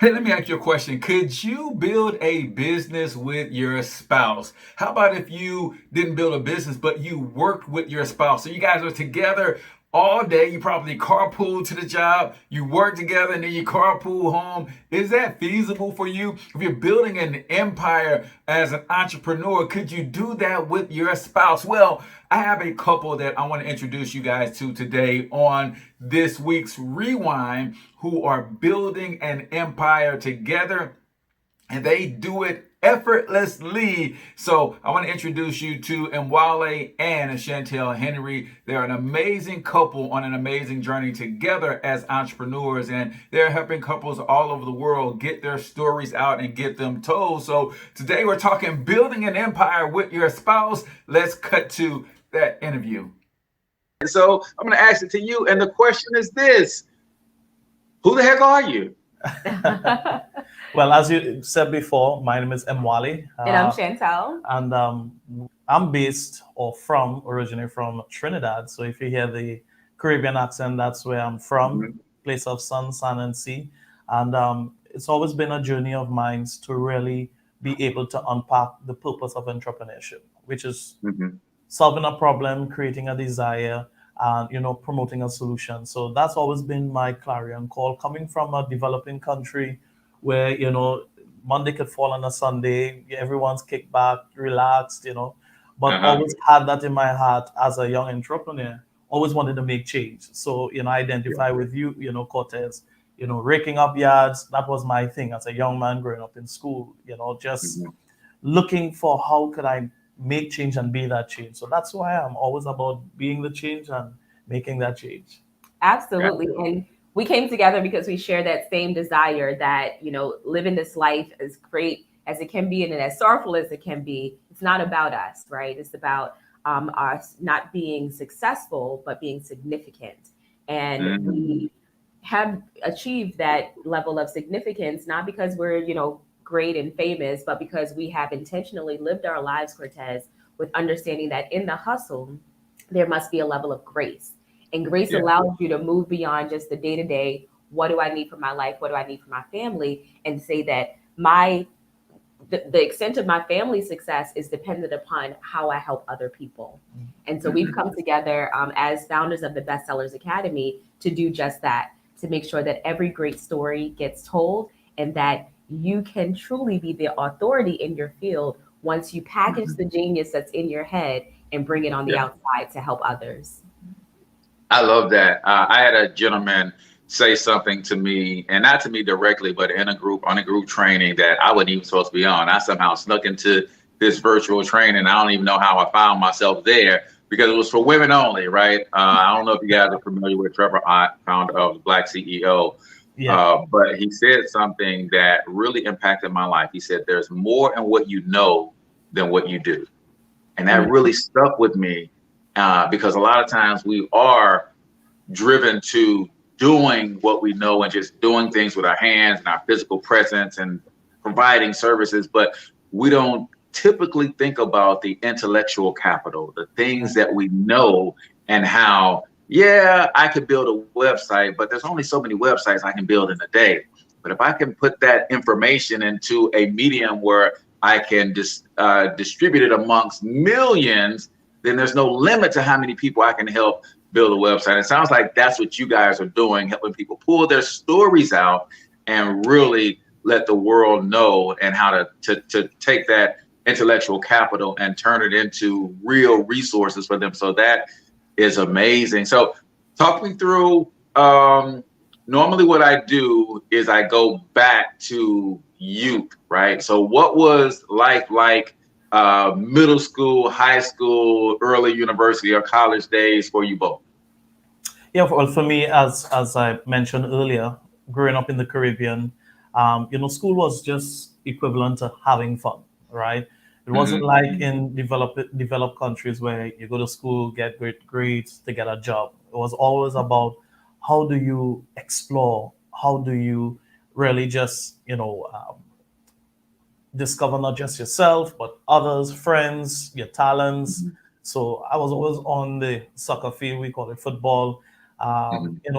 Hey, let me ask you a question. Could you build a business with your spouse? How about if you didn't build a business, but you worked with your spouse? So you guys are together all day. You probably carpool to the job, you work together, and then you carpool home. Is that feasible for you? If you're building an empire as an entrepreneur, could you do that with your spouse? Well, I have a couple that I want to introduce you guys to today on this week's Rewind who are building an empire together, and they do it effortlessly. So I want to introduce you to Mwale and Chantel Henry. They're an amazing couple on an amazing journey together as entrepreneurs, and they're helping couples all over the world get their stories out and get them told. So today we're talking building an empire with your spouse. Let's cut to that interview. And so I'm going to ask it to you. And the question is this: who the heck are you? Well, as you said before, my name is Mwale, And I'm Chantel. and I'm based or from originally from Trinidad. So if you hear the Caribbean accent, that's where I'm from, place of sun, sand, and sea. And it's always been a journey of mine to really be able to unpack the purpose of entrepreneurship, which is solving a problem, creating a desire, and promoting a solution. So that's always been my clarion call, coming from a developing country where Monday could fall on a Sunday, everyone's kicked back, relaxed, but always had that in my heart as a young entrepreneur. Always wanted to make change. So I identify with you, Cortez. Raking up yards. That was my thing as a young man growing up in school. Just looking for how could I make change and be that change. So that's why I'm always about being the change and making that change. Absolutely. And we came together because we share that same desire that, living this life as great as it can be and as sorrowful as it can be, it's not about us, right? It's about us not being successful, but being significant. And we have achieved that level of significance, not because we're, great and famous, but because we have intentionally lived our lives, Cortez, with understanding that in the hustle, there must be a level of grace. And grace allows you to move beyond just the day to day. What do I need for my life? What do I need for my family? And say that the extent of my family's success is dependent upon how I help other people. And so we've come together as founders of the Bestsellers Academy to do just that, to make sure that every great story gets told and that you can truly be the authority in your field once you package the genius that's in your head and bring it on the outside to help others. I love that. I had a gentleman say something to me, and not to me directly, but in a group, on a group training that I wasn't even supposed to be on. I somehow snuck into this virtual training. I don't even know how I found myself there because it was for women only, right? I don't know if you guys are familiar with Trevor Ott, founder of Black CEO. But he said something that really impacted my life. He said, there's more in what you know than what you do. And that really stuck with me because a lot of times we are driven to doing what we know and just doing things with our hands and our physical presence and providing services. But we don't typically think about the intellectual capital, the things that we know and how. Yeah, I could build a website, but there's only so many websites I can build in a day. But if I can put that information into a medium where I can distribute it amongst millions, then there's no limit to how many people I can help build a website. It sounds like that's what you guys are doing, helping people pull their stories out and really let the world know and how to take that intellectual capital and turn it into real resources for them. So that is amazing. So talk me through, normally what I do is I go back to youth, right? So what was life like middle school, high school, early university or college days for you both? Yeah, well, for me, as I mentioned earlier, growing up in the Caribbean, school was just equivalent to having fun, right? It wasn't like in developed countries where you go to school, get great grades to get a job. It was always about how do you explore, how do you really just discover not just yourself but others, friends, your talents. So I was always on the soccer field, we call it football,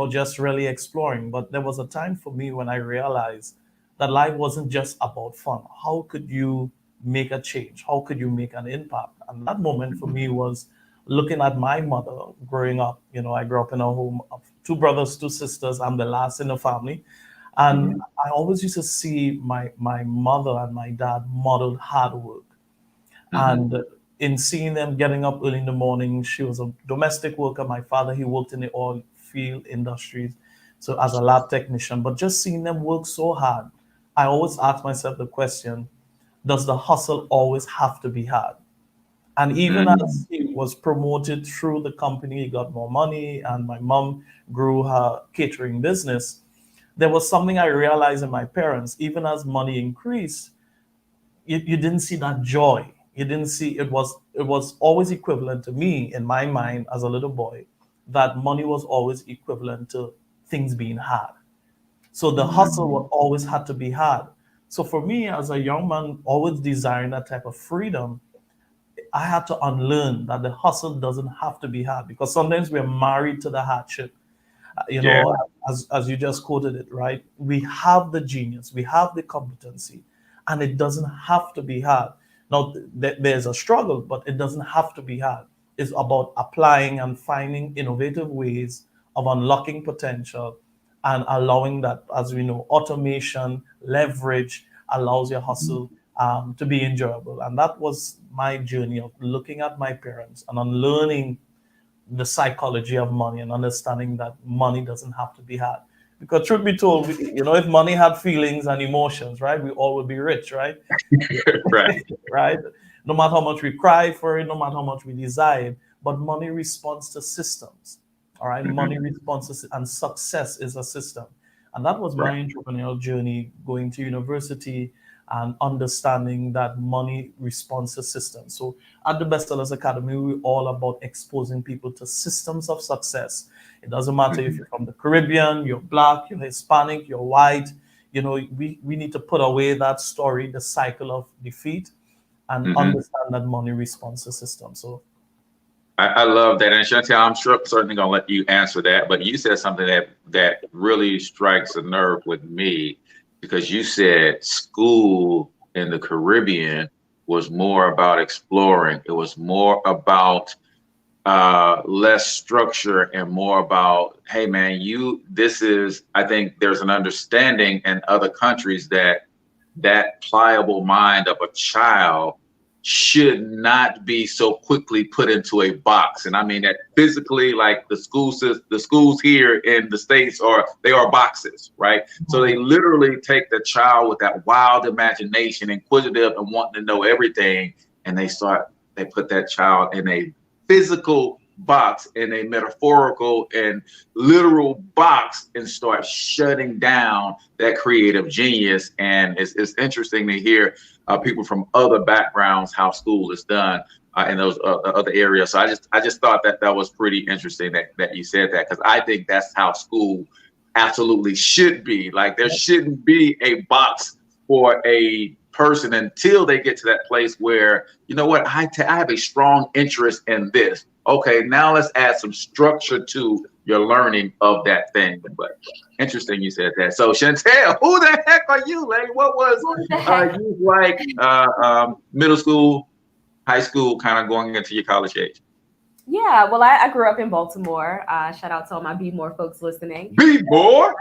just really exploring. But there was a time for me when I realized that life wasn't just about fun. How could you make a change? How could you make an impact? And that moment for me was looking at my mother growing up. I grew up in a home of two brothers, two sisters. I'm the last in the family. And I always used to see my mother and my dad modeled hard work. And in seeing them getting up early in the morning, she was a domestic worker. My father, he worked in the oil field industries, so as a lab technician. But just seeing them work so hard, I always ask myself the question, does the hustle always have to be hard? And even as he was promoted through the company, he got more money, and my mom grew her catering business. There was something I realized in my parents, even as money increased, you didn't see that joy. You didn't see it was always equivalent to me in my mind as a little boy, that money was always equivalent to things being hard. So the hustle would always had to be hard. So for me as a young man, always desiring that type of freedom, I had to unlearn that the hustle doesn't have to be hard, because sometimes we're married to the hardship. You Yeah. know, as you just quoted it, right? We have the genius, we have the competency, and it doesn't have to be hard. Now, there's a struggle, but it doesn't have to be hard. It's about applying and finding innovative ways of unlocking potential and allowing that, as we know, automation, leverage allows your hustle to be enjoyable. And that was my journey of looking at my parents and unlearning the psychology of money and understanding that money doesn't have to be hard. Because truth be told, if money had feelings and emotions, right, we all would be rich, right? Right. Right? No matter how much we cry for it, no matter how much we desire it, but money responds to systems. All right, money responds to, and success is a system. And that was my Right. entrepreneurial journey, going to university and understanding that money responds to systems. So at the Bestsellers Academy, we're all about exposing people to systems of success. It doesn't matter if you're from the Caribbean, you're Black, you're Hispanic, you're white. We need to put away that story, the cycle of defeat, and understand that money responds to systems. So I love that. And Chantel, I'm certainly going to let you answer that. But you said something that really strikes a nerve with me, because you said school in the Caribbean was more about exploring. It was more about less structure and more about, hey man, I think there's an understanding in other countries that pliable mind of a child should not be so quickly put into a box. And I mean that physically, like the schools here in the States they are boxes, right? So they literally take the child with that wild imagination, inquisitive and wanting to know everything, and they put that child in a physical box, in a metaphorical and literal box, and start shutting down that creative genius. And it's interesting to hear people from other backgrounds how school is done in those other areas. So I just thought that was pretty interesting that you said that, because I think that's how school absolutely should be. Like there shouldn't be a box for a person until they get to that place where, you know what, I have a strong interest in this. Okay, now let's add some structure to your learning of that thing. But interesting you said that. So Chantel, who the heck are you, lady? What was you like middle school, high school, kind of going into your college age? Yeah, well, I grew up in Baltimore. Shout out to all my Be More folks listening. Be more.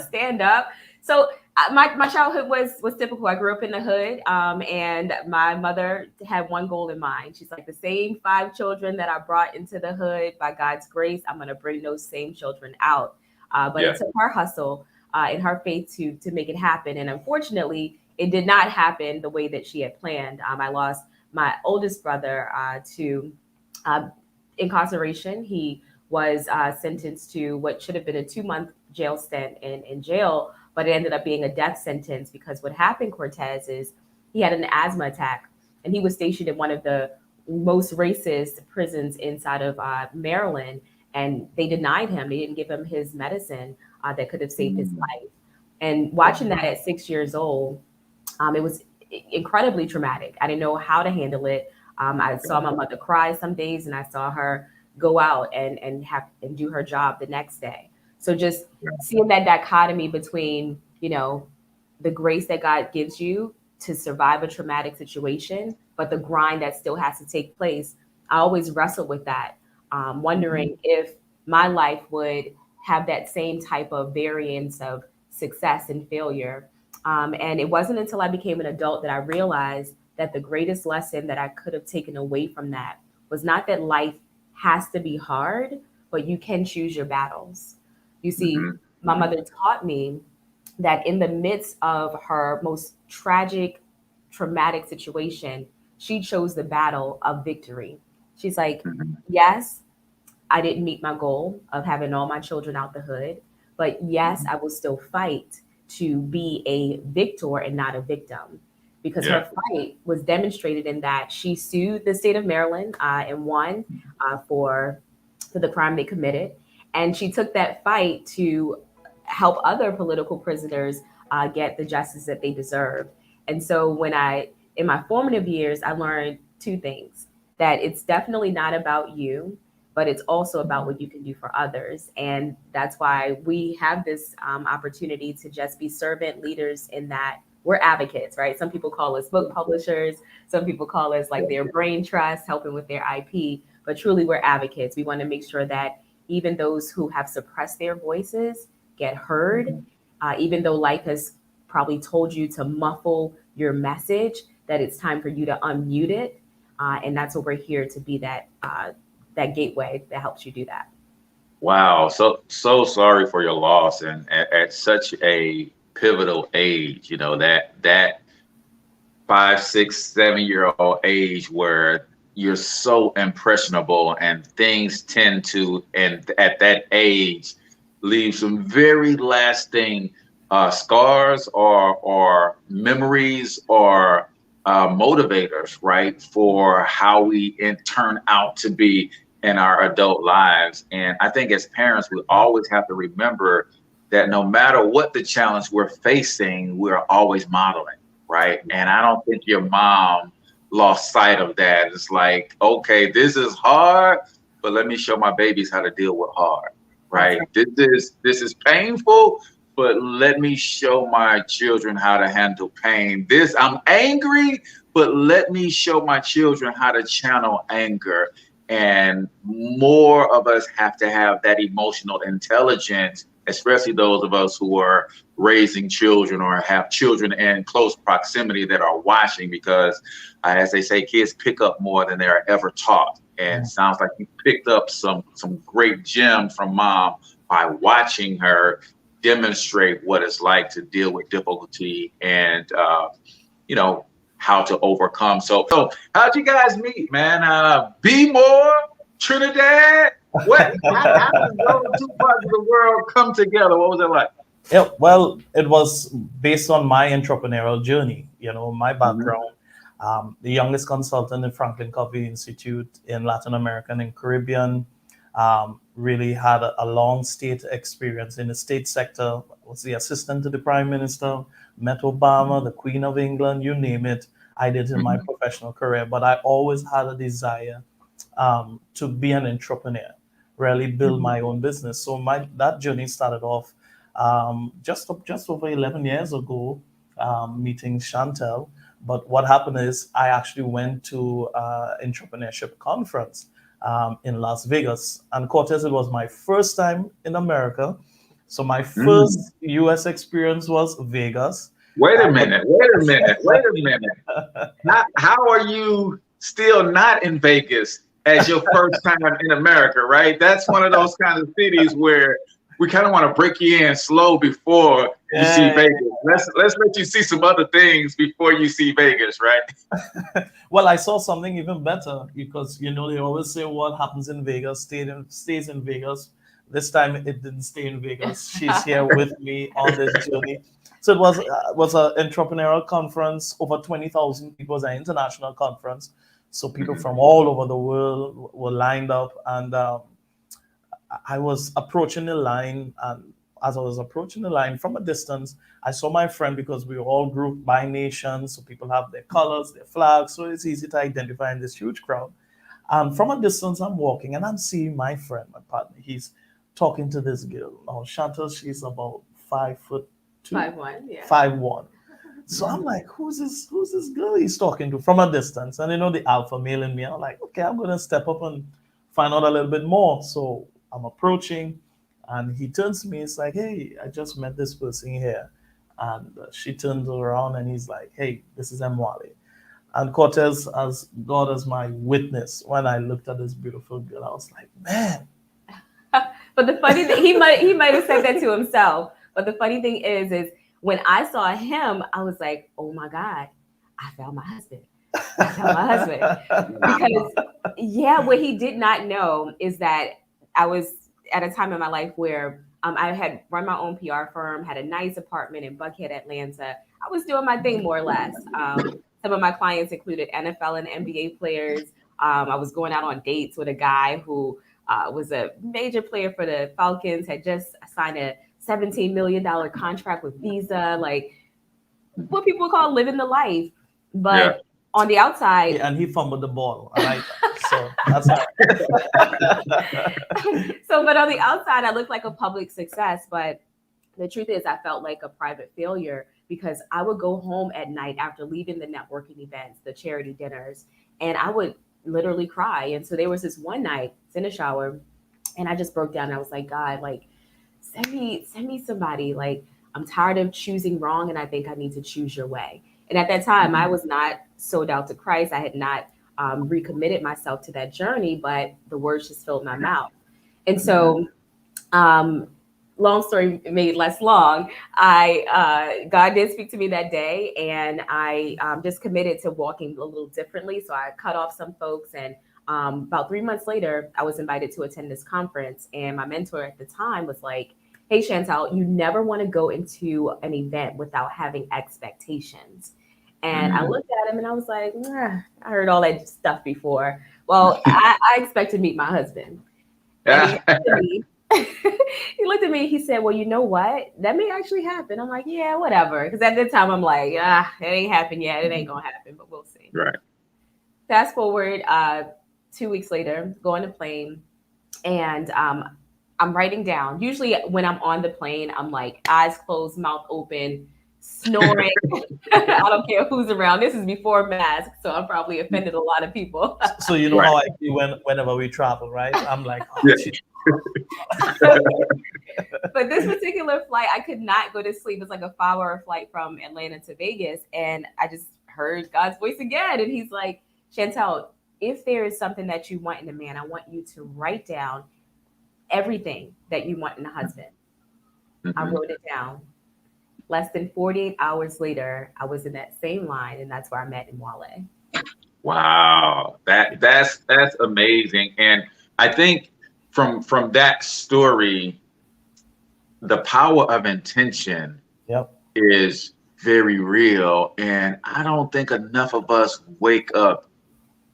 Stand up. So my childhood was typical. I grew up in the hood, and my mother had one goal in mind. She's like, the same 5 children that I brought into the hood, by God's grace, I'm going to bring those same children out. But it took her hustle and her faith to make it happen. And unfortunately, it did not happen the way that she had planned. I lost my oldest brother to incarceration. He was sentenced to what should have been a 2-month jail stint in jail, but it ended up being a death sentence, because what happened, Cortez, is he had an asthma attack, and he was stationed in one of the most racist prisons inside of Maryland, and they denied him. They didn't give him his medicine that could have saved his life. And watching that at 6 years old, it was incredibly traumatic. I didn't know how to handle it. I saw my mother cry some days, and I saw her go out and do her job the next day. So just seeing that dichotomy between, the grace that God gives you to survive a traumatic situation, but the grind that still has to take place. I always wrestle with that, wondering if my life would have that same type of variance of success and failure. And it wasn't until I became an adult that I realized that the greatest lesson that I could have taken away from that was not that life has to be hard, but you can choose your battles. You see, my mother taught me that in the midst of her most tragic, traumatic situation, she chose the battle of victory. She's like, yes, I didn't meet my goal of having all my children out the hood, but yes, I will still fight to be a victor and not a victim. Because her fight was demonstrated in that she sued the state of Maryland and won for the crime they committed. And she took that fight to help other political prisoners get the justice that they deserve. And so in my formative years, I learned two things: that it's definitely not about you, but it's also about what you can do for others. And that's why we have this opportunity to just be servant leaders, in that we're advocates, right? Some people call us book publishers. Some people call us like their brain trust, helping with their IP. But truly, we're advocates. We want to make sure that even those who have suppressed their voices get heard, even though life has probably told you to muffle your message, that it's time for you to unmute it. And that's what we're here to be, that gateway that helps you do that. Wow. So sorry for your loss. And at such a pivotal age, that 5, 6, 7-year-old age where you're so impressionable, and things tend to, and at that age, leave some very lasting scars or memories or motivators, right, for how we turn out to be in our adult lives. And I think as parents, we always have to remember that no matter what the challenge we're facing, we're always modeling, right? And I don't think your mom lost sight of that. It's like, okay, this is hard, but let me show my babies how to deal with hard, right? This is painful, but let me show my children how to handle pain. I'm angry, but let me show my children how to channel anger. And more of us have to have that emotional intelligence, especially those of us who are raising children or have children in close proximity that are watching, because as they say, kids pick up more than they're ever taught. And sounds like you picked up some great gems from mom by watching her demonstrate what it's like to deal with difficulty and, how to overcome. So how'd you guys meet, man? Be More, Trinidad? How did those two parts of the world come together? What was it like? Yeah, well, it was based on my entrepreneurial journey. My background, the youngest consultant in Franklin Covey Institute in Latin America and Caribbean, really had a long state experience in the state sector. Was the assistant to the Prime Minister, met Obama, the Queen of England, you name it. I did in my professional career, but I always had a desire to be an entrepreneur, really build my own business. So that journey started off just over 11 years ago, meeting Chantel. But what happened is I actually went to entrepreneurship conference in Las Vegas. And Cortez, it was my first time in America. So my first US experience was Vegas. Wait a minute. How are you still not in Vegas as your first time in America, right? That's one of those kind of cities where we kind of want to break you in slow before you see Vegas. Let's let you see some other things before you see Vegas, right? Well, I saw something even better, because they always say what happens in Vegas stays in Vegas. This time it didn't stay in Vegas. She's here with me on this journey. So it was an entrepreneurial conference, over 20,000 people. It was an international conference. So people from all over the world were lined up, and I was approaching the line, and as I was approaching the line from a distance, I saw my friend, because we were all grouped by nation, so people have their colors, their flags, so it's easy to identify in this huge crowd. From a distance, I'm walking, and I'm seeing my friend, my partner. He's talking to this girl. Now, Chantel, she's about 5'2", 5'1", yeah. 5'1". So I'm like, who's this girl he's talking to from a distance? And the alpha male in me, I'm like, okay, I'm gonna step up and find out a little bit more. So I'm approaching, and he turns to me. It's like, hey, I just met this person here, and she turns around, and he's like, hey, this is Mwale. And Cortez, as God as my witness, when I looked at this beautiful girl, I was like, man. But the funny thing, he might have said that to himself. But the funny thing is when I saw him, I was like, oh my God, I found my husband. I found my husband. Because what he did not know is that I was at a time in my life where I had run my own PR firm, had a nice apartment in Buckhead, Atlanta. I was doing my thing more or less. Some of my clients included NFL and NBA players. I was going out on dates with a guy who was a major player for the Falcons, had just signed a $17 million contract with Visa, like what people call living the life. But on the outside... Yeah, and he fumbled the ball. I like that. So that's all. But on the outside, I looked like a public success. But the truth is, I felt like a private failure because I would go home at night after leaving the networking events, the charity dinners, and I would literally cry. And so there was this one night, in the shower, and I just broke down. And I was like, God, like, send me somebody. Like, I'm tired of choosing wrong, and I think I need to choose your way. And at that time, I was not sold out to Christ. I had not recommitted myself to that journey, but the words just filled my mouth. And so, long story made less long, God did speak to me that day, and I just committed to walking a little differently. So I cut off some folks, and about 3 months later, I was invited to attend this conference. And my mentor at the time was like, hey, Chantel, you never want to go into an event without having expectations. And I looked at him and I was like, I heard all that stuff before. Well, I expect to meet my husband. And he looked at me, he said, well, you know what? That may actually happen. I'm like, yeah, whatever. Because at that time, I'm like, it ain't happened yet. It ain't going to happen, but we'll see. Right. Fast forward 2 weeks later, go on a plane, and I'm writing down. Usually when I'm on the plane, I'm like eyes closed, mouth open, snoring. I don't care who's around. This is before mask, so I'm probably offended a lot of people. So you know how I feel whenever we travel, right? I'm like, shit. But this particular flight, I could not go to sleep. It's like a 5-hour flight from Atlanta to Vegas. And I just heard God's voice again. And he's like, Chantel, if there is something that you want in a man, I want you to write down everything that you want in a husband. I wrote it down. Less than 48 hours later, I was in that same line, and that's where I met Mwale. Wow, that's amazing. And I think from that story, the power of intention is very real. And I don't think enough of us wake up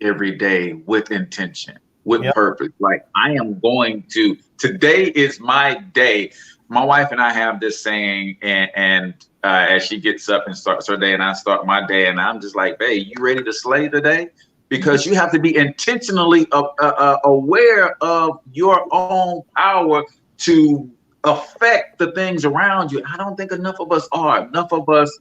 every day with intention, with purpose. Like, I am going to, today is my day. My wife and I have this saying, and as she gets up and starts her day, and I start my day, and I'm just like, babe, you ready to slay today? Because you have to be intentionally aware of your own power to affect the things around you. I don't think enough of us are. Enough of us,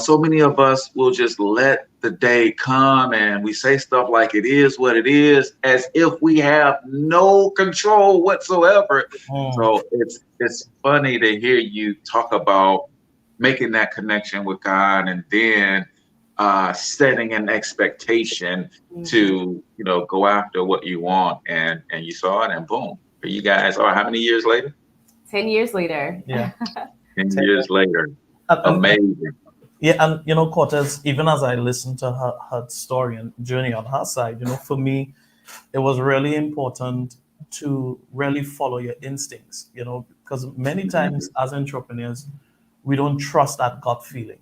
so many of us will just let the day come, and we say stuff like it is what it is, as if we have no control whatsoever. So it's funny to hear you talk about making that connection with God, and then setting an expectation to, go after what you want, and you saw it, and boom, here you guys are. How many years later? 10 years later. Yeah. 10 years later. Amazing. Yeah, and Cortez, even as I listened to her story and journey on her side, for me, it was really important to really follow your instincts, because many times as entrepreneurs, we don't trust that gut feeling.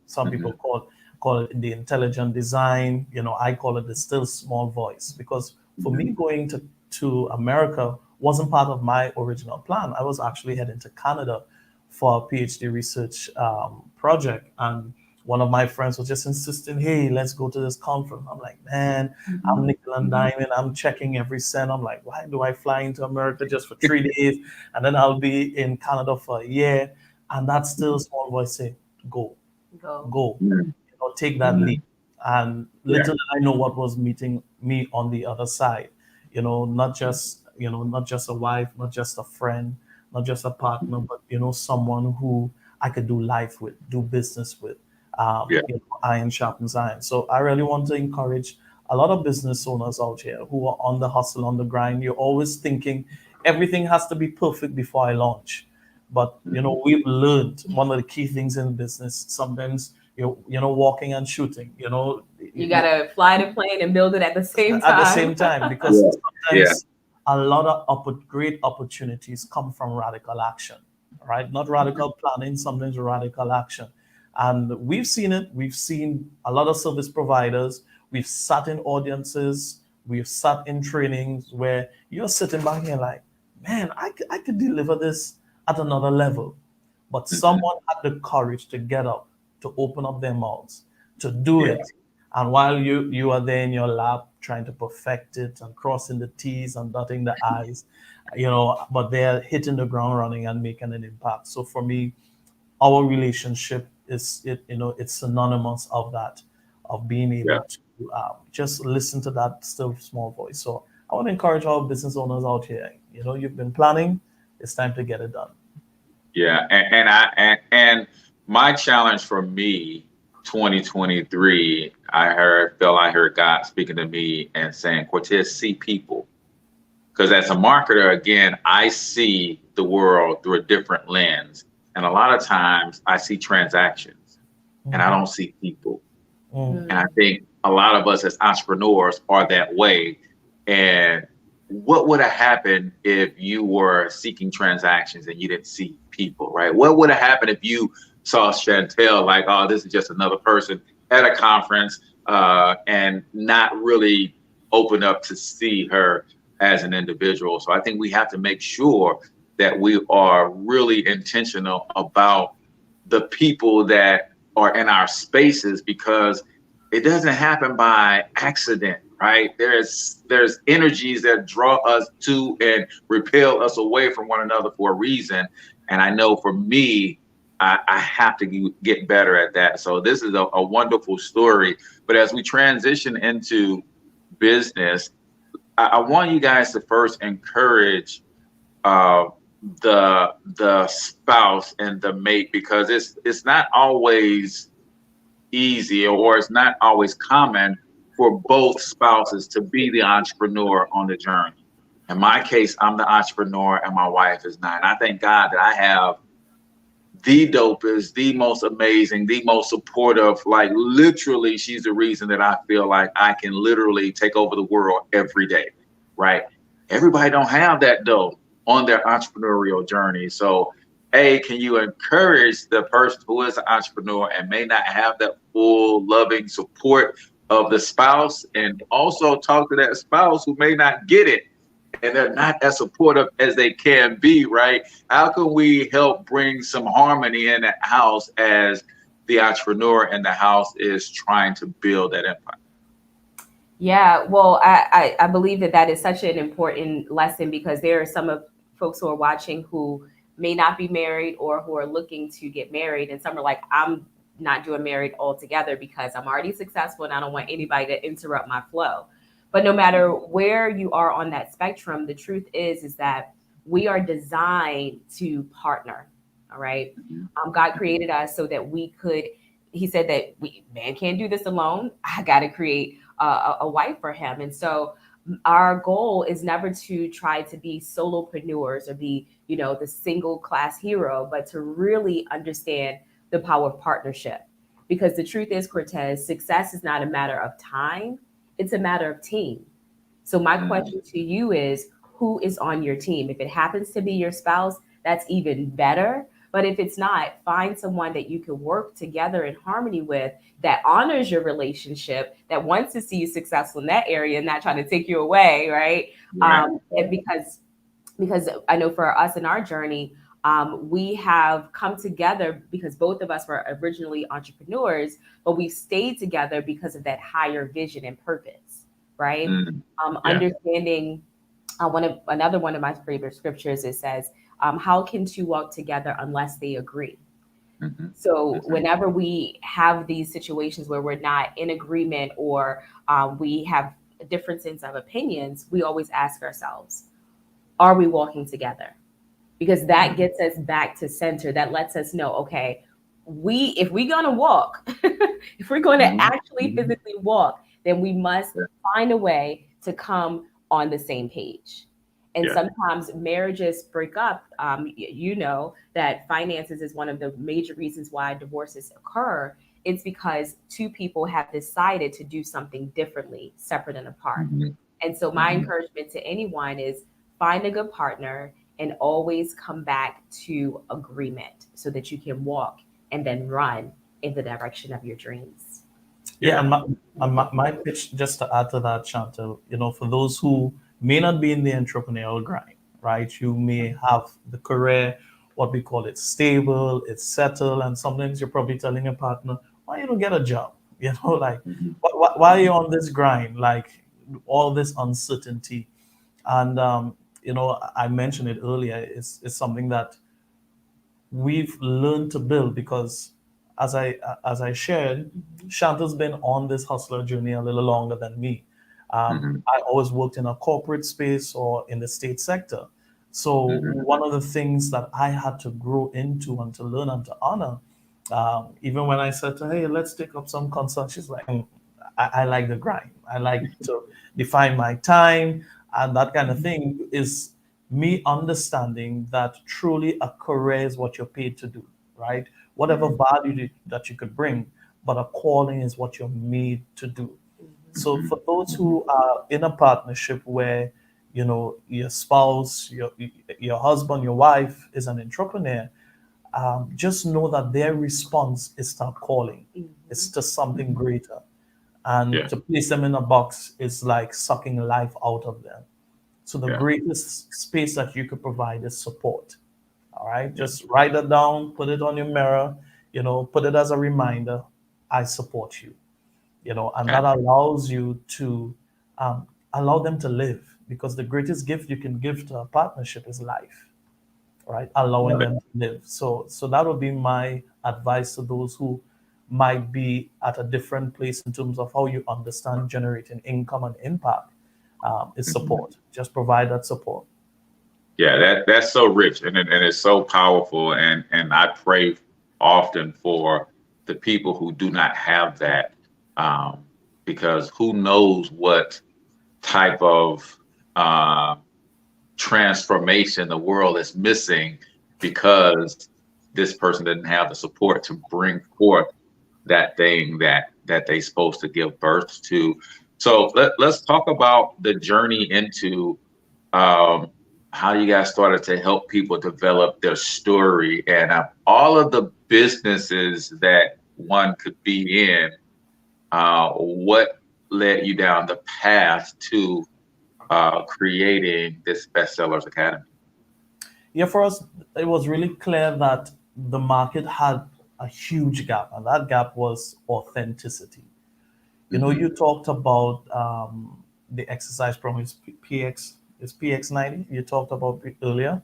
Some people call it the intelligent design. I call it the still small voice, because for me, going to America wasn't part of my original plan. I was actually heading to Canada for a PhD research project. And one of my friends was just insisting, hey, let's go to this conference. I'm like, man, I'm nickel and diming. I'm checking every cent. I'm like, why do I fly into America just for 3 days? And then I'll be in Canada for a year. And that still small voice say, go, Go. go, Mm. take that Mhm. leap. And Yeah. little did I know what was meeting me on the other side. Not just not just a wife, not just a friend, not just a partner, but someone who I could do life with, do business with. Yeah. Iron sharpens iron. So I really want to encourage a lot of business owners out here who are on the hustle, on the grind. You're always thinking everything has to be perfect before I launch. But we've learned one of the key things in business. Sometimes walking and shooting. You gotta fly the plane and build it at the same At the time. same time, because Yeah. Yeah. sometimes a lot of great opportunities come from radical action, right? Not radical planning, sometimes radical action. And we've seen it. We've seen a lot of service providers. We've sat in audiences. We've sat in trainings where you're sitting back here like, man, I could deliver this at another level. But Mhm. someone had the courage to get up, to open up their mouths, to do Yeah. it. And while you are there in your lab trying to perfect it and crossing the T's and dotting the I's, but they're hitting the ground running and making an impact. So for me, our relationship it's synonymous of that, of being Yeah. able to just listen to that still small voice. So I want to encourage our business owners out here. You've been planning, it's time to get it done. Yeah. And my challenge for me, 2023, I heard God speaking to me and saying, Cortez, see people. Because as a marketer, again, I see the world through a different lens. And a lot of times I see transactions and I Mhm. don't see people. Mm. And I think a lot of us as entrepreneurs are that way. And what would have happened if you were seeking transactions and you didn't see people, right? What would have happened if you saw Chantel like, oh, this is just another person at a conference, and not really open up to see her as an individual? So I think we have to make sure that we are really intentional about the people that are in our spaces, because it doesn't happen by accident, right? There's energies that draw us to and repel us away from one another for a reason. And I know for me, I have to get better at that. So this is a wonderful story. But as we transition into business, I want you guys to first encourage uh, the spouse and the mate, because it's not always easy, or it's not always common for both spouses to be the entrepreneur on the journey. In my case, I'm the entrepreneur and my wife is not. And I thank God that I have the dopest, the most amazing, the most supportive, like literally she's the reason that I feel like I can literally take over the world every day, right? Everybody don't have that though on their entrepreneurial journey. So can you encourage the person who is an entrepreneur and may not have that full loving support of the spouse, and also talk to that spouse who may not get it and they're not as supportive as they can be, right? How can we help bring some harmony in that house as the entrepreneur in the house is trying to build that empire? Yeah, well, I believe that is such an important lesson, because there are some of folks who are watching who may not be married or who are looking to get married. And some are like, I'm not doing married altogether because I'm already successful and I don't want anybody to interrupt my flow. But no matter where you are on that spectrum, the truth is that we are designed to partner. All right. God created us so that we could, he said that man can't do this alone. I got to create a wife for him. And so our goal is never to try to be solopreneurs or be, the single class hero, but to really understand the power of partnership. Because the truth is, Cortez, success is not a matter of time, it's a matter of team. So my question to you is, who is on your team? If it happens to be your spouse, that's even better. But if it's not, find someone that you can work together in harmony with, that honors your relationship, that wants to see you successful in that area and not trying to take you away, right? Right. And because I know for us in our journey, we have come together because both of us were originally entrepreneurs, but we've stayed together because of that higher vision and purpose, right? Yeah. Understanding another one of my favorite scriptures, it says, how can two walk together unless they agree? So whenever we have these situations where we're not in agreement or we have differences of opinions, we always ask ourselves, are we walking together? Because that gets us back to center. That lets us know, okay, if we're going to walk, if we're going to actually physically walk, then we must find a way to come on the same page. And sometimes marriages break up. You know that finances is one of the major reasons why divorces occur. It's because two people have decided to do something differently, separate and apart. And so my encouragement to anyone is find a good partner and always come back to agreement so that you can walk and then run in the direction of your dreams. Yeah, and my pitch, just to add to that, Chantel, for those who may not be in the entrepreneurial grind, right? You may have the career, what we call it, stable, it's settled, and sometimes you're probably telling your partner, why you don't get a job? Like, why are you on this grind? Like, all this uncertainty. And, I mentioned it earlier, it's something that we've learned to build because as I shared, Chantel's been on this hustler journey a little longer than me. I always worked in a corporate space or in the state sector. So one of the things that I had to grow into and to learn and to honor, even when I said to her, hey, let's take up some consult, she's like, I like the grind. I like to define my time and that kind of thing is me understanding that truly a career is what you're paid to do, right? Whatever value that you could bring, but a calling is what you're made to do. So for those who are in a partnership where, your spouse, your husband, your wife is an entrepreneur, just know that their response is to calling. It's to something greater. And to place them in a box is like sucking life out of them. So the greatest space that you could provide is support. All right. Just write it down, put it on your mirror, put it as a reminder. I support you, and that allows you to allow them to live because the greatest gift you can give to a partnership is life, right? Allowing them to live. So that would be my advice to those who might be at a different place in terms of how you understand generating income and impact. Is support. Just provide that support. Yeah, that's so rich and it's so powerful. And I pray often for the people who do not have that, because who knows what type of transformation the world is missing because this person didn't have the support to bring forth that thing that they supposed to give birth to. So let's talk about the journey into how you guys started to help people develop their story and all of the businesses that one could be in. What led you down the path to creating this Bestsellers Academy? Yeah, for us, it was really clear that the market had a huge gap, and that gap was authenticity. You talked about the exercise program is PX90. You talked about it earlier.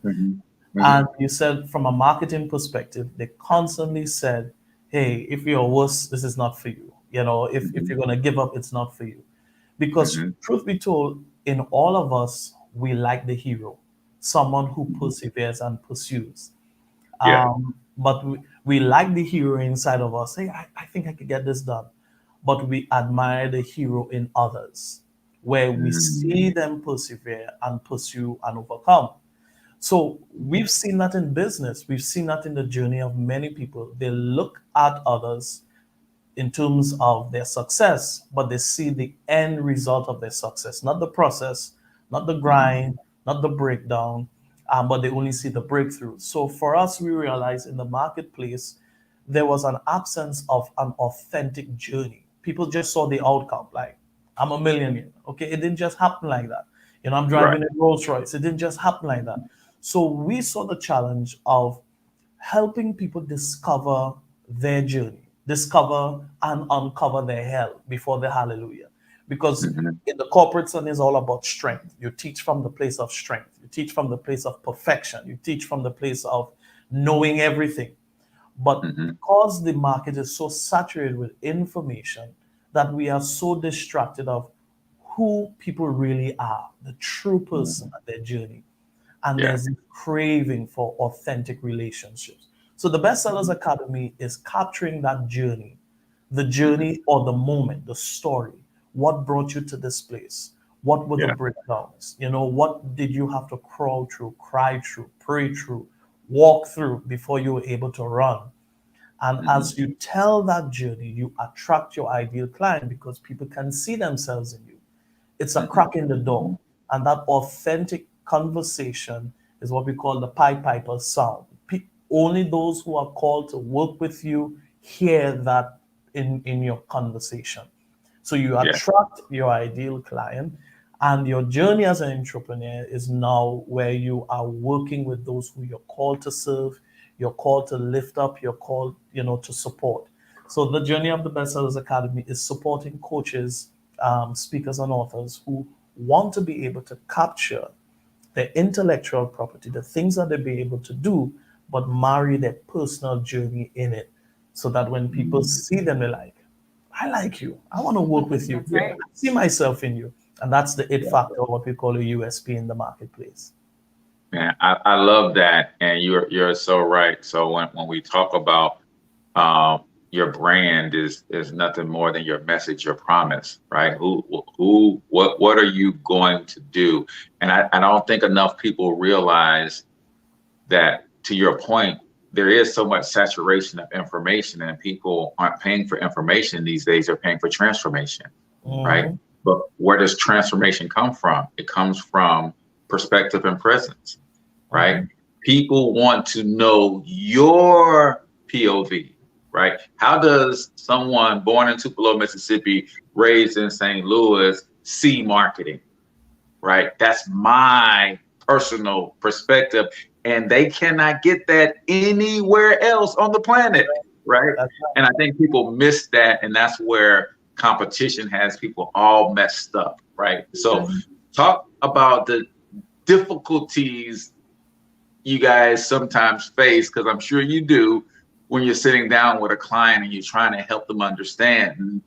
And you said from a marketing perspective, they constantly said, hey, if you're worse, this is not for you. If you're going to give up, it's not for you. Because truth be told, in all of us, we like the hero, someone who perseveres and pursues. But we like the hero inside of us. Hey, I think I could get this done. But we admire the hero in others, where we see them persevere and pursue and overcome. So we've seen that in business. We've seen that in the journey of many people. They look at others in terms of their success, but they see the end result of their success, not the process, not the grind, not the breakdown, but they only see the breakthrough. So for us, we realized in the marketplace, there was an absence of an authentic journey. People just saw the outcome, like, I'm a millionaire. Okay, it didn't just happen like that. I'm driving a Rolls Royce. It didn't just happen like that. So we saw the challenge of helping people discover their journey, discover and uncover their hell before the hallelujah. Because in the corporate setting is all about strength. You teach from the place of strength. You teach from the place of perfection. You teach from the place of knowing everything. But Mm-hmm. because the market is so saturated with information that we are so distracted of who people really are, the true person and their journey. And Yeah. there's this craving for authentic relationships. So the Bestsellers Academy is capturing that journey, the journey or the moment, the story. What brought you to this place? What were the Yeah. breakdowns? What did you have to crawl through, cry through, pray through, walk through before you were able to run? And Mm-hmm. as you tell that journey, you attract your ideal client because people can see themselves in you. It's a crack in the door. And that authentic conversation is what we call the Pied Piper sound. Only those who are called to work with you hear that in your conversation. So you Yeah. attract your ideal client, and your journey as an entrepreneur is now where you are working with those who you're called to serve, you're called to lift up, you're called, to support. So the journey of the Bestsellers Academy is supporting coaches, speakers, and authors who want to be able to capture their intellectual property, the things that they'll be able to do, but marry their personal journey in it, so that when people see them, they're like, I like you. I want to work with you. That's right. I see myself in you. And that's the it factor, what we call a USP in the marketplace. Man, I love that, and you're so right. So when we talk about your brand is nothing more than your message, your promise, right? What are you going to do? And I don't think enough people realize that, to your point, there is so much saturation of information, and people aren't paying for information these days. They're paying for transformation, right? Mhm. But where does transformation come from? It comes from perspective and presence, right? People want to know your POV, right? How does someone born in Tupelo, Mississippi, raised in St. Louis, see marketing, right? That's my personal perspective. And they cannot get that anywhere else on the planet, right? That's And I think people miss that. And that's where competition has people all messed up, right? So talk about the difficulties you guys sometimes face, because I'm sure you do, when you're sitting down with a client and you're trying to help them understand. And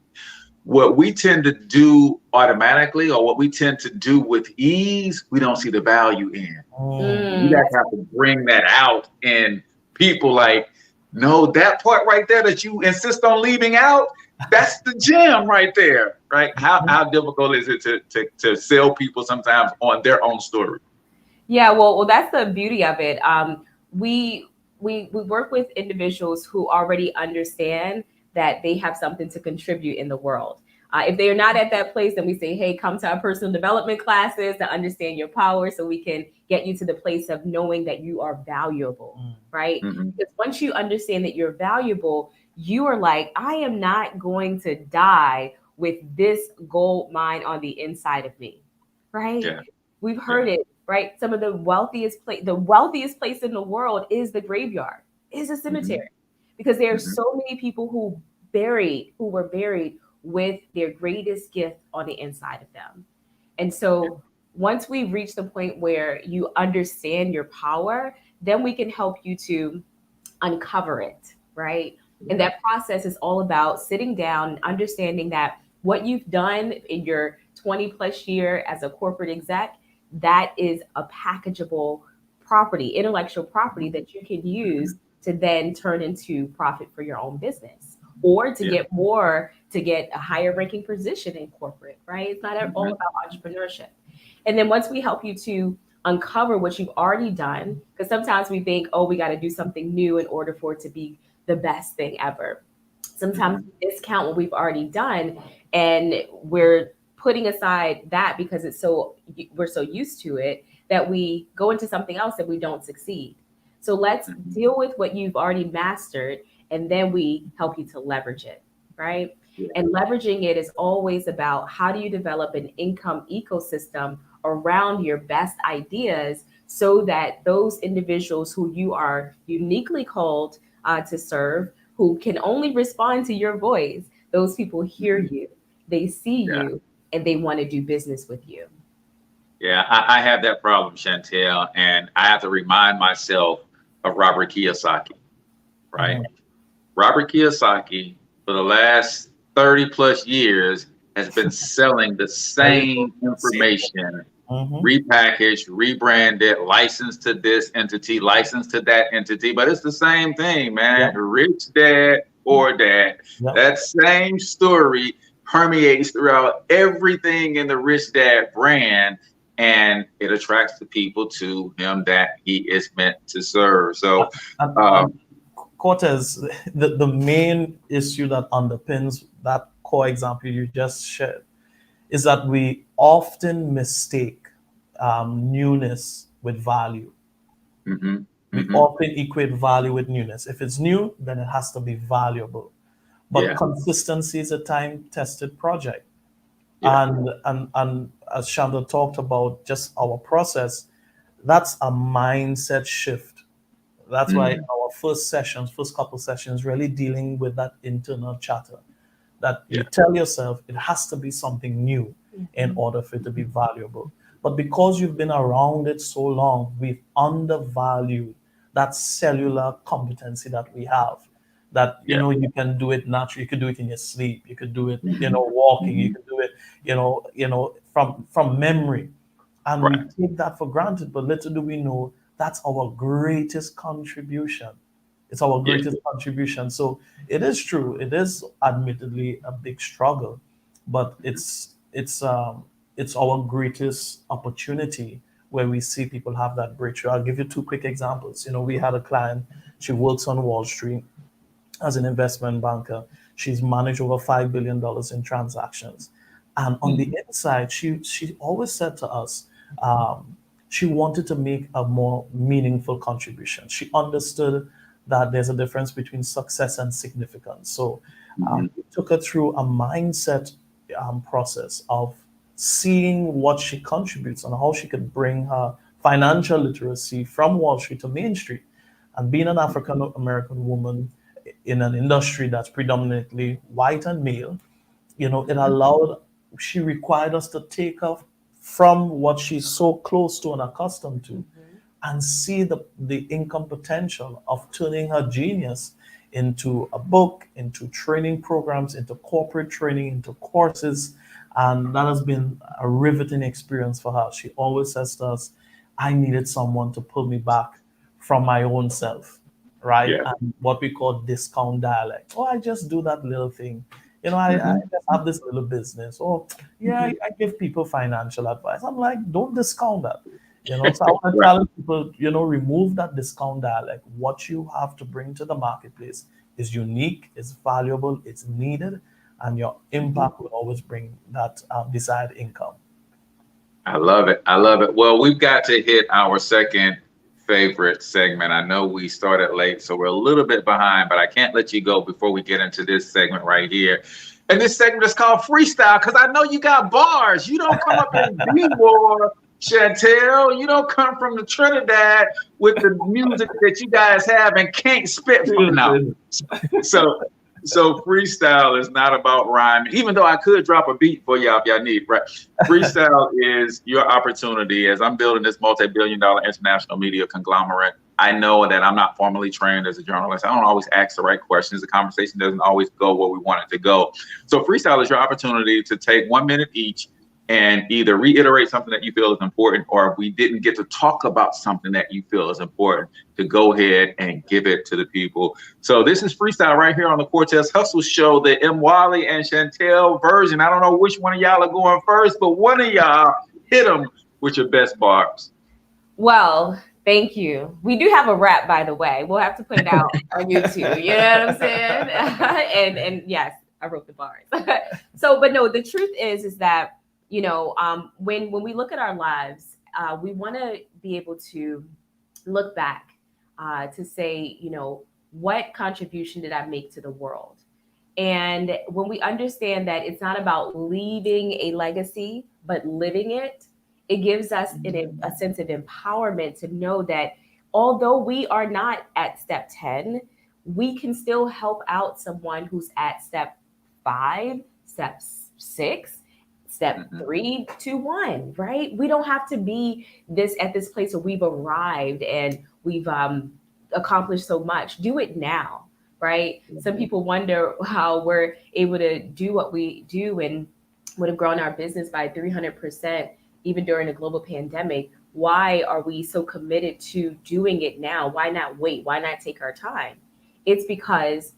what we tend to do automatically, or what we tend to do with ease, we don't see the value in. You guys have to bring that out in people, like, no, that part right there that you insist on leaving out, that's the gem right there, right? How difficult is it to sell people sometimes on their own story? Yeah, well, that's the beauty of it. We work with individuals who already understand that they have something to contribute in the world. If they are not at that place, then we say, hey, come to our personal development classes to understand your power, so we can get you to the place of knowing that you are valuable, right? Because once you understand that you're valuable, you are like, I am not going to die with this gold mine on the inside of me, right? Yeah. We've heard it, right? Some of the wealthiest place in the world is the graveyard, is a cemetery, because there are so many people who were buried with their greatest gift on the inside of them. And so once we reach the point where you understand your power, then we can help you to uncover it, right? And that process is all about sitting down and understanding that what you've done in your 20 plus year as a corporate exec, that is a packageable property, intellectual property that you can use to then turn into profit for your own business, or to get a higher ranking position in corporate, right? It's not all about entrepreneurship. And then once we help you to uncover what you've already done, because sometimes we think, oh, we got to do something new in order for it to be the best thing ever. Sometimes we discount what we've already done, and we're putting aside that because we're so used to it that we go into something else and we don't succeed. So let's deal with what you've already mastered, and then we help you to leverage it, right? And leveraging it is always about, how do you develop an income ecosystem around your best ideas, so that those individuals who you are uniquely called to serve, who can only respond to your voice, those people hear you, they see you, and they want to do business with you. Yeah, I have that problem, Chantel, and I have to remind myself of Robert Kiyosaki, right? Robert Kiyosaki, for the last 30 plus years, has been selling the same information, repackaged, rebranded, licensed to this entity, licensed to that entity, but it's the same thing, man. Rich Dad, Poor Dad. That same story permeates throughout everything in the Rich Dad brand, and it attracts the people to him that he is meant to serve. So, Cortez, the main issue that underpins that core example you just shared is that we often mistake newness with value. We often equate value with newness. If it's new, then it has to be valuable. But consistency is a time-tested project. And as Chantel talked about, just our process, that's a mindset shift. That's why our first couple sessions, really dealing with that internal chatter. That you tell yourself it has to be something new in order for it to be valuable. But because you've been around it so long, we've undervalued that cellular competency that we have. That you can do it naturally. You could do it in your sleep. You could do it, walking. You could do it, from memory. And we take that for granted. But little do we know that's our greatest contribution. It's our greatest contribution. So it is true. It is admittedly a big struggle, but it's our greatest opportunity where we see people have that breakthrough. I'll give you two quick examples. We had a client. She works on Wall Street as an investment banker. She's managed over $5 billion in transactions. And on the inside, she always said to us, she wanted to make a more meaningful contribution. She understood that there's a difference between success and significance. So we took her through a mindset process of seeing what she contributes and how she could bring her financial literacy from Wall Street to Main Street. And being an African American woman in an industry that's predominantly white and male, she required us to take her from what she's so close to and accustomed to and see the income potential of turning her genius into a book, into training programs, into corporate training, into courses. And that has been a riveting experience for her. She always says to us, I needed someone to pull me back from my own self, right? Yeah. And what we call discount dialect. Oh, I just do that little thing. I just have this little business. Or, I give people financial advice. I'm like, don't discount that. So I want to tell people, remove that discount dialect. What you have to bring to the marketplace is unique, it's valuable, it's needed, and your impact will always bring that desired income. I love it. I love it. Well, we've got to hit our second favorite segment. I know we started late, so we're a little bit behind, but I can't let you go before we get into this segment right here. And this segment is called Freestyle, because I know you got bars. You don't come up in B-War, Chantel. You don't come from the Trinidad with the music that you guys have and can't spit from now. So freestyle is not about rhyming, even though I could drop a beat for y'all if y'all need, right? Freestyle is your opportunity. As I'm building this multi-billion-dollar international media conglomerate, I know that I'm not formally trained as a journalist. I don't always ask the right questions. The conversation doesn't always go where we want it to go. So freestyle is your opportunity to take 1 minute each and either reiterate something that you feel is important, or if we didn't get to talk about something that you feel is important, to go ahead and give it to the people. So this is freestyle right here on the Cortez Hustle Show, the Mwale and Chantel version. I don't know which one of y'all are going first, but one of y'all hit them with your best bars. Well, thank you. We do have a rap, by the way. We'll have to put it out on YouTube. You know what I'm saying? and yes, I wrote the bars. But no, the truth is that when we look at our lives, we want to be able to look back to say, what contribution did I make to the world? And when we understand that it's not about leaving a legacy, but living it, it gives us a sense of empowerment to know that although we are not at step 10, we can still help out someone who's at step 5, step 6, step 3, 2, 1, right? We don't have to be at this place where we've arrived and we've accomplished so much. Do it now. right? Some people wonder how we're able to do what we do and would have grown our business by 300% even during a global pandemic. Why are we so committed to doing it now? Why not wait? Why not take our time? It's because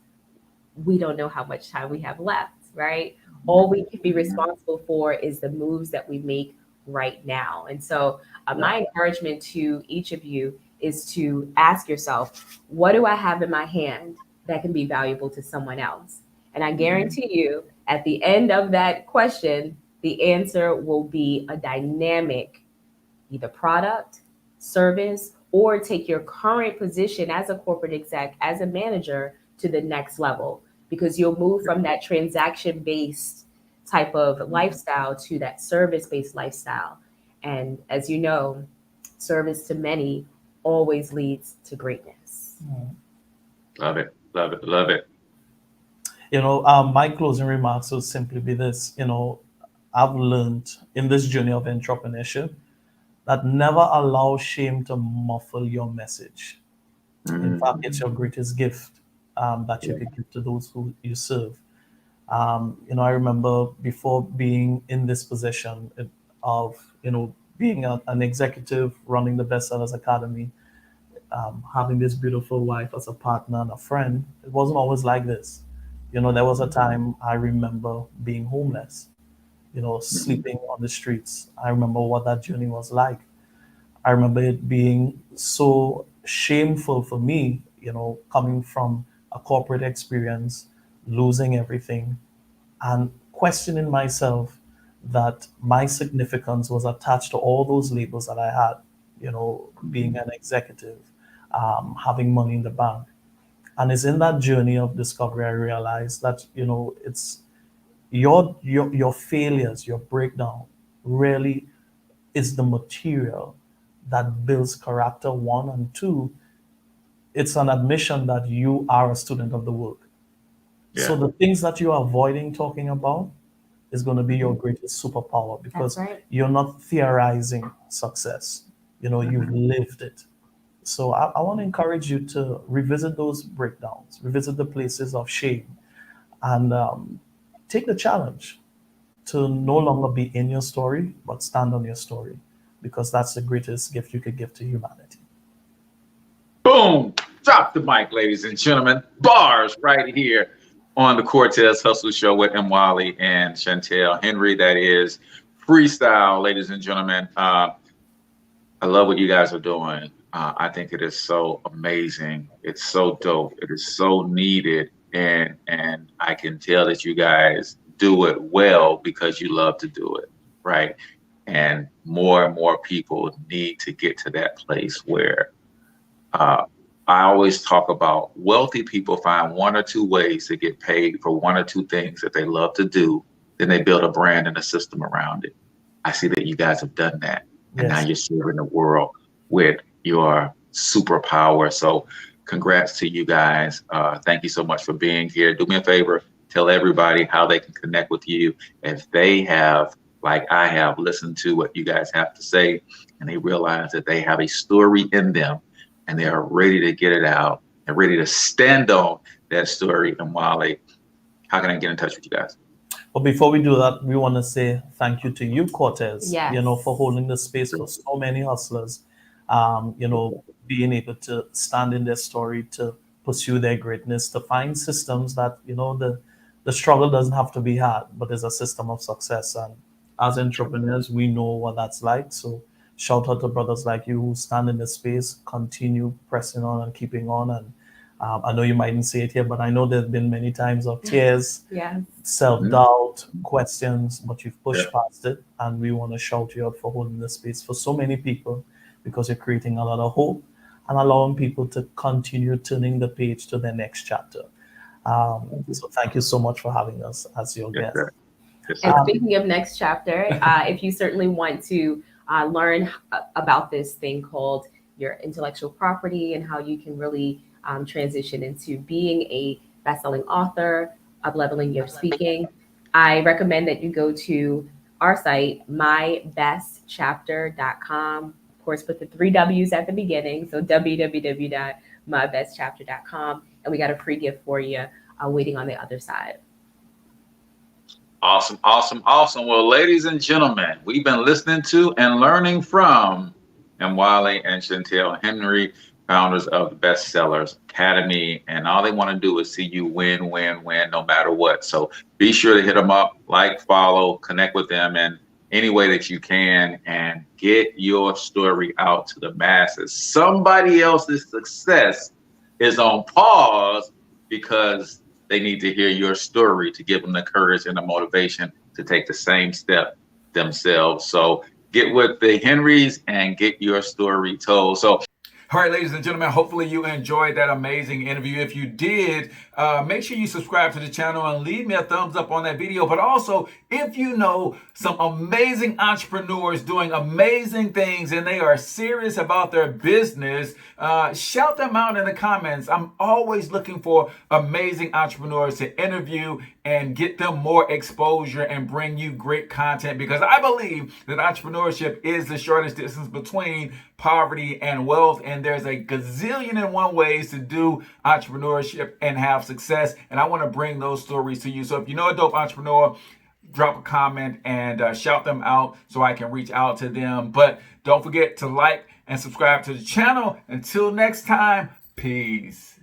we don't know how much time we have left, right? All we can be responsible for is the moves that we make right now. And so, my encouragement to each of you is to ask yourself, what do I have in my hand that can be valuable to someone else? And I guarantee you, at the end of that question, the answer will be a dynamic either product, service, or take your current position as a corporate exec, as a manager to the next level, because you'll move from that transaction based type of lifestyle to that service based lifestyle. And as you know, service to many always leads to greatness. Love it. Love it. Love it. My closing remarks will simply be this. I've learned in this journey of entrepreneurship that never allow shame to muffle your message. In fact, it's your greatest gift that you could give to those who you serve. I remember before being in this position of, being an executive running the Bestsellers Academy, having this beautiful wife as a partner and a friend, it wasn't always like this. There was a time I remember being homeless, sleeping on the streets. I remember what that journey was like. I remember it being so shameful for me, coming from a corporate experience, losing everything, and questioning myself that my significance was attached to all those labels that I had, being an executive, having money in the bank. And it's in that journey of discovery I realized that, it's your failures, your breakdown really is the material that builds character, one, and two, it's an admission that you are a student of the work. So the things that you are avoiding talking about is going to be your greatest superpower, because you're not theorizing success. You've lived it. So I want to encourage you to revisit those breakdowns, revisit the places of shame, and take the challenge to no longer be in your story, but stand on your story, because that's the greatest gift you could give to humanity. Boom! Drop the mic, ladies and gentlemen. Bars right here on the Cortez Hustle Show with Mwale and Chantel Henry. That is freestyle, ladies and gentlemen. I love what you guys are doing. I think it is so amazing. It's so dope. It is so needed. And I can tell that you guys do it well because you love to do it, right? And more people need to get to that place where I always talk about wealthy people find one or two ways to get paid for one or two things that they love to do. Then they build a brand and a system around it. I see that you guys have done that. And now you're serving the world with your superpower. So congrats to you guys. Thank you so much for being here. Do me a favor, tell everybody how they can connect with you. If they have, like I have, listened to what you guys have to say, and they realize that they have a story in them and they are ready to get it out and ready to stand on that story. And Mwale, how can I get in touch with you guys? Well, before we do that, we want to say thank you to you, Cortez, Yes. for holding the space for so many hustlers, being able to stand in their story, to pursue their greatness, to find systems that, the struggle doesn't have to be hard, but there's a system of success. And as entrepreneurs, we know what that's like. So shout out to brothers like you who stand in the space, continue pressing on and keeping on. And I know you mightn't say it here, but I know there's been many times of tears, self-doubt, questions, but you've pushed past it. And we want to shout you out for holding the space for so many people, because you're creating a lot of hope and allowing people to continue turning the page to their next chapter. So thank you so much for having us as your guest. And speaking of next chapter, if you certainly want to learn about this thing called your intellectual property and how you can really transition into being a best-selling author, up-leveling your speaking, I recommend that you go to our site, mybestchapter.com. Of course, put the 3 W's at the beginning, so www.mybestchapter.com. and we got a free gift for you waiting on the other side. Awesome, awesome, awesome. Well, ladies and gentlemen, we've been listening to and learning from Mwale and Chantel Henry, founders of the Bestsellers Academy. And all they want to do is see you win, win, win, no matter what. So be sure to hit them up, like, follow, connect with them in any way that you can, and get your story out to the masses. Somebody else's success is on pause because they need to hear your story to give them the courage and the motivation to take the same step themselves. So get with the Henrys and get your story told. So, all right, ladies and gentlemen, hopefully you enjoyed that amazing interview. If you did, make sure you subscribe to the channel and leave me a thumbs up on that video. But also, if you know some amazing entrepreneurs doing amazing things and they are serious about their business, shout them out in the comments. I'm always looking for amazing entrepreneurs to interview and get them more exposure and bring you great content, because I believe that entrepreneurship is the shortest distance between poverty and wealth, and there's a gazillion and one ways to do entrepreneurship and have success, and I want to bring those stories to you. So if you know a dope entrepreneur, drop a comment and shout them out so I can reach out to them. But don't forget to like and subscribe to the channel. Until next time, peace.